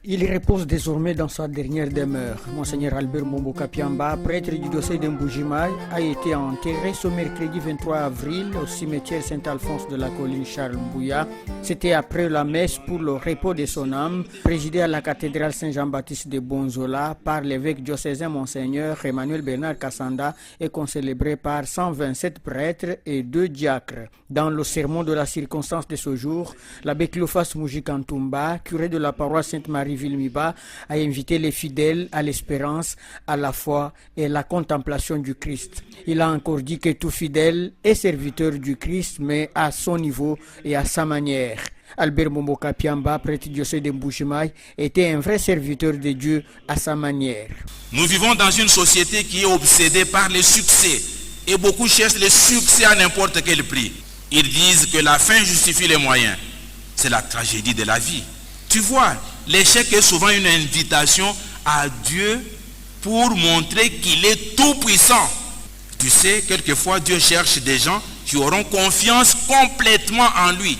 Il repose désormais dans sa dernière demeure. Monseigneur Albert Mbombo Kapiamba, prêtre du diocèse d'Mbujimai, a été enterré ce mercredi 23 avril au cimetière Saint-Alphonse de la colline Charles Mbouya. C'était après la messe pour le repos de son âme, présidée à la cathédrale Saint-Jean-Baptiste de Bonzola par l'évêque diocésain Monseigneur Emmanuel Bernard Kassanda et concélébré par 127 prêtres et 2 diacres. Dans le sermon de la circonstance de ce jour, l'abbé Cléophas Mujikantumba, curé de la paroisse Sainte-Marie Vilmiba, a invité les fidèles à l'espérance, à la foi et à la contemplation du Christ. Il a encore dit que tout fidèle est serviteur du Christ, mais à son niveau et à sa manière. Albert Mbombo Kapiamba, prêtre diocèse de Mbujimai, était un vrai serviteur de Dieu à sa manière. Nous vivons dans une société qui est obsédée par le succès et beaucoup cherchent le succès à n'importe quel prix. Ils disent que la fin justifie les moyens. C'est la tragédie de la vie. Tu vois, l'échec est souvent une invitation à Dieu pour montrer qu'il est tout puissant. Tu sais, quelquefois Dieu cherche des gens qui auront confiance complètement en lui.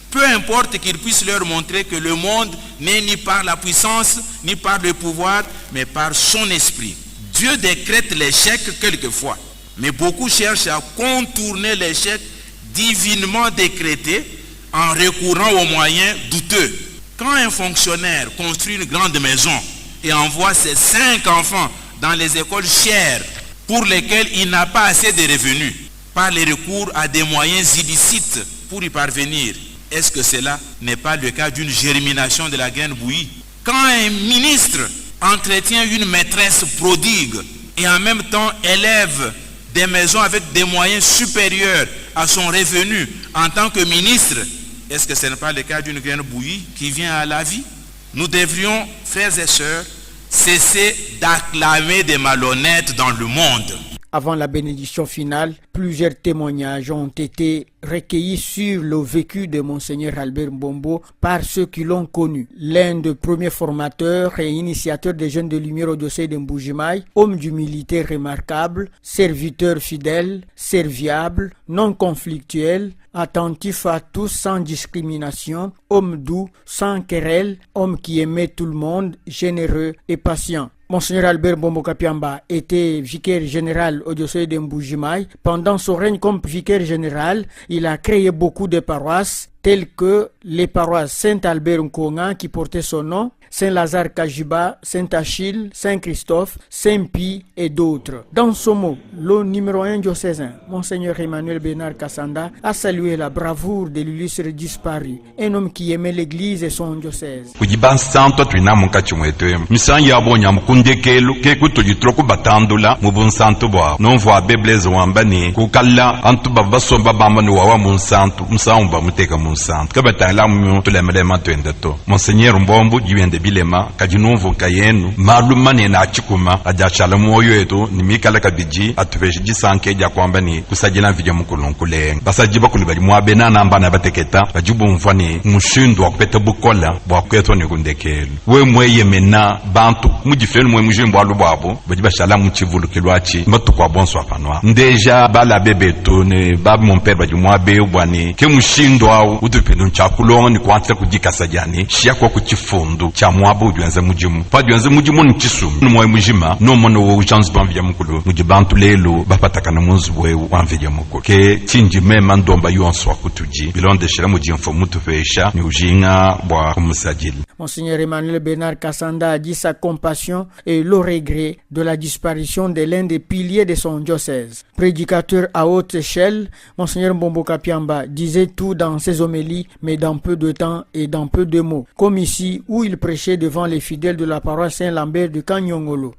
Peu importe qu'il puisse leur montrer que le monde n'est ni par la puissance, ni par le pouvoir, mais par son esprit. Dieu décrète l'échec quelquefois, mais beaucoup cherchent à contourner l'échec divinement décrété en recourant aux moyens douteux. Quand un fonctionnaire construit une grande maison et envoie ses 5 enfants dans les écoles chères pour lesquelles il n'a pas assez de revenus, par le recours à des moyens illicites pour y parvenir, est-ce que cela n'est pas le cas d'une germination de la graine bouillie? Quand un ministre entretient une maîtresse prodigue et en même temps élève des maisons avec des moyens supérieurs à son revenu en tant que ministre, est-ce que ce n'est pas le cas d'une graine bouillie qui vient à la vie? Nous devrions, frères et sœurs, cesser d'acclamer des malhonnêtes dans le monde. Avant la bénédiction finale, plusieurs témoignages ont été recueillis sur le vécu de Monseigneur Albert Mbombo par ceux qui l'ont connu. L'un des premiers formateurs et initiateurs des Jeunes de Lumière au diocèse de Mbujimai, homme d'humilité remarquable, serviteur fidèle, serviable, non conflictuel, attentif à tous sans discrimination, homme doux, sans querelle, homme qui aimait tout le monde, généreux et patient. Monseigneur Albert Mbombo Kapiamba était vicaire général au diocèse de Mbujimai. Pendant son règne comme vicaire général, il a créé beaucoup de paroisses, telles que les paroisses Saint-Albert Nkonga qui portaient son nom, Saint-Lazare Kajiba, Saint-Achille, Saint-Christophe, Saint-Pie et d'autres. Dans ce mot, le numéro 1 diocésain, Monseigneur Emmanuel Bernard Kassanda, a salué la bravoure de l'illustre disparu, un homme qui aimait l'église et son diocèse. Monseigneur Mbombo jiwende bilema kajinumvu kayenu malumane na chikuma ajachala moyo yetu nimikala kabiji atuveji sanke ja kwamba ni kusajila vija mukulunkule basajiba kulibali mwabena namba na bateketa bajubu mfani mushindo akupeta bukola bwa kweto ni kundekelu we mweye mena bantu mujifenu mwe mujimbo alu babo bajiba shala muchivulu kilwachi matukwa bonso afanwa ndeja bala bebeto ne babu mon père bajumwabe bwani ke mushindo au utupendo nchakulonga ni kwantira kujikasa jani shia kwa kuchifundu cha mwabo ujuanza mujimu pa ujuanza mujimu ni chisumi numwe mujima no mono wo chance banvya mukulu mujibantu lelo bapataka na munzu we wanvya mukulu ke tinji mema ndomba yonso akutuji bilonde shira mujimfo mutufesha ni ujinga bwa kumusajili. Monseigneur Emmanuel Bernard Kassanda a dit sa compassion et le regret de la disparition de l'un des piliers de son diocèse. Prédicateur à haute échelle, Monseigneur Mbombo Kapiamba disait tout dans ses homélies, mais dans peu de temps et dans peu de mots. Comme ici, où il prêchait devant les fidèles de la paroisse Saint-Lambert de Kanyongolo.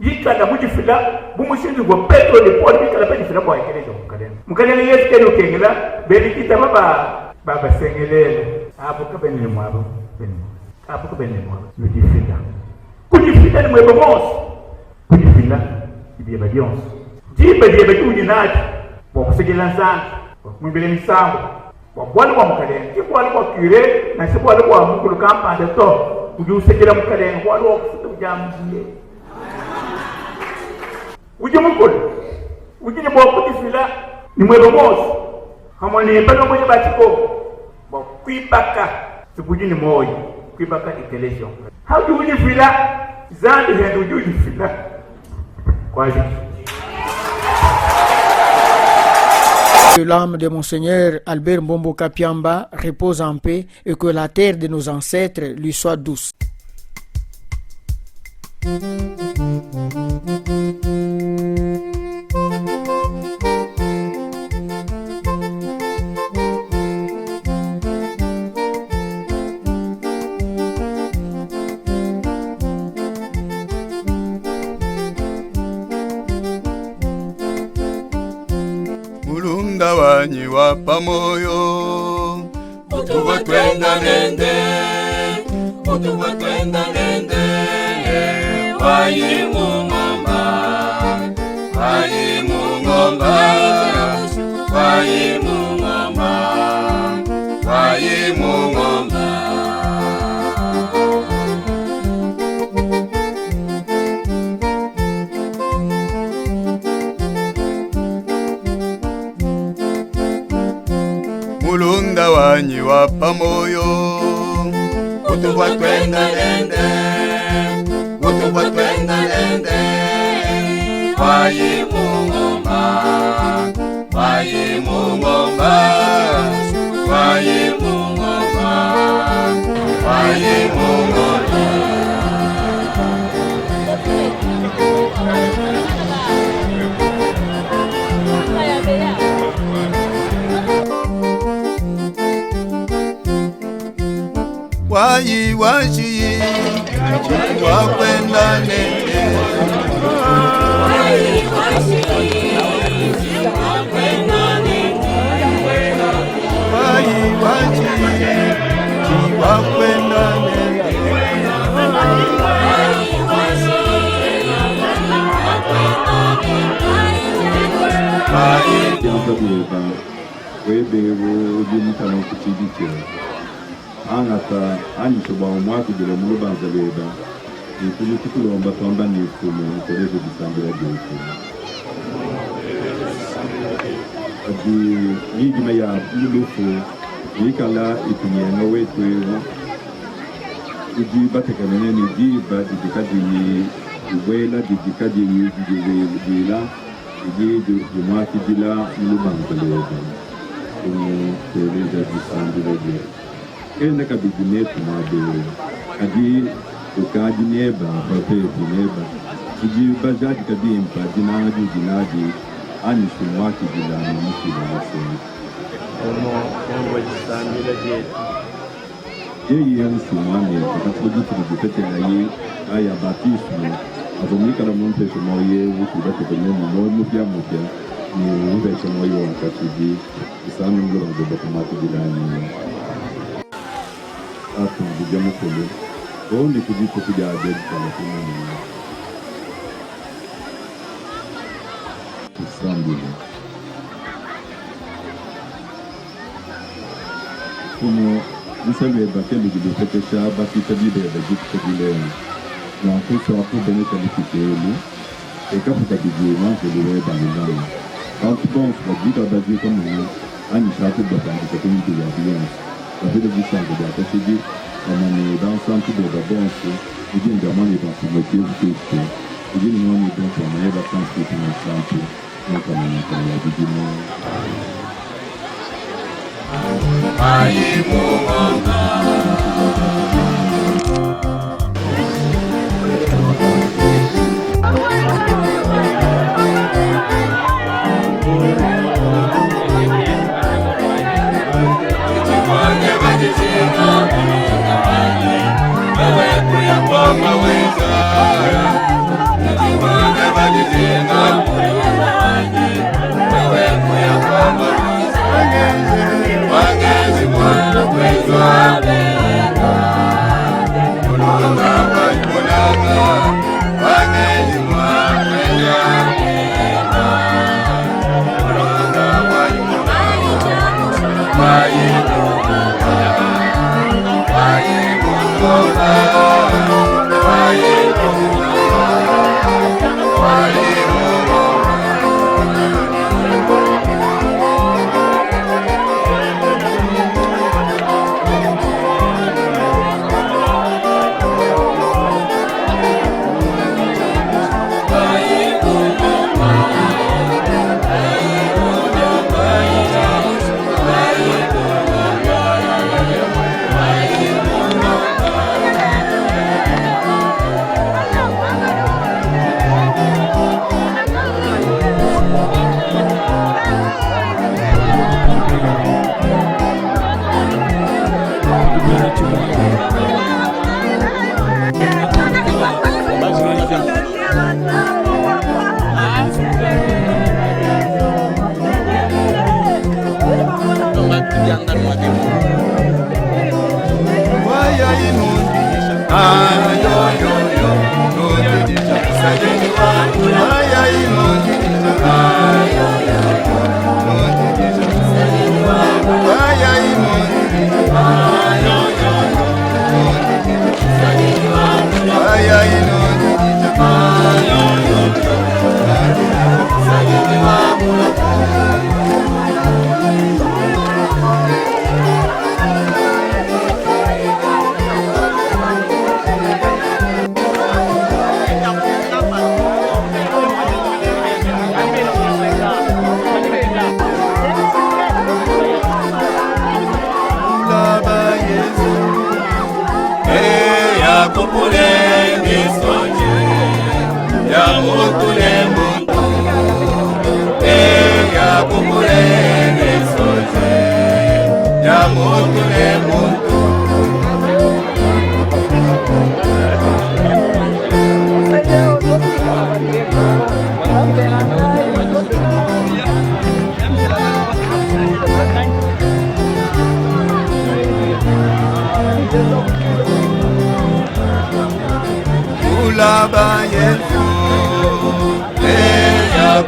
Yikala mujifila bumushindu go petro de port bikala pe difila kwa ekelejo mukadene yesu kene ukengela belikita baba sengelele apo kabene mwabo apo kabene mwabo mujifila kujifila ni mwebo mos kujifila ibiye badions jibe bajuni nati bo kusigela nzanga mwibele misambo bo bwana kwa mukadene kibwana kwa kure na sibwana kwa mukulu kampande to kujusekela mukadene kwa lo kufuta jamzi Uji mukulu. Uji ni boku tifila ni mwelo mosi. Hamoni mpano mwenye batiko. Kuibaka. Sikuji ni moyi. Kuibaka itelation. How do you feel that? Zandi hendu you feel that? Kwazi. Que l'âme de Monseigneur Albert Mbombo Kapiamba repose en paix et que la terre de nos ancêtres lui soit douce. Wanyi wapa moyo utuwa twenda nende wayi mungomba Mulunda wanyi wapa moyo utuwa twenda nende wayi mungomba wayi washi wakwenda nende angata anyisoba omwaka gele mulubanza beba ikulu tukulomba twamba nifumu nkolezo bisangira byofu adi yigima ya lulufu yikala itunyenga wetwewo iji batekanene ni jiba didikadi iwela didikadi yijila iji jumwaki jila mulubanza beba nkolezo bisangira byofu enda kabijinetu mabele adi ukaji neba papeti neba iji bajadi kadimpa jinaju jinadi ani shumwaki jilani mkila nasema Omo jisambila jetu yeye yansi mwane kakatiko jitu nijipete na ye aya batismu avomika na mwempe shumoye wutu bate kwenye mupya ni uwe shumoye wakatiji isami mgura mgoba kumati jilani hapo ndio mkolo oni kujipo kuja adedi kwa kumani kusambile kumo nisabe bakeli gilipetesha basi tabide ya jitu kujileni na kuso hapo beneta likiteli ekafuta kijima kuliwe bandana hapo bon wajika bazi kama ni ani shatu bakandi kwa kumiti ya biyansi la ville du centre de la TCD, on est dans le centre de la danse, il y a une demande dans ce métier de tout. Il y a une demande dans ce métier de transport dans le centre, donc on est dans la vie du monde. Wagezi mwana kwetu abeka ayoyoyo nondidija sajeni wangu ayai nondidija ayoyoyo nondidija sajeni wangu ayai nondidija ayoyoyo nondidija sajeni wangu ayai nondidija ayoyoyo nondidija sajeni wangu Ula ba yesu, ya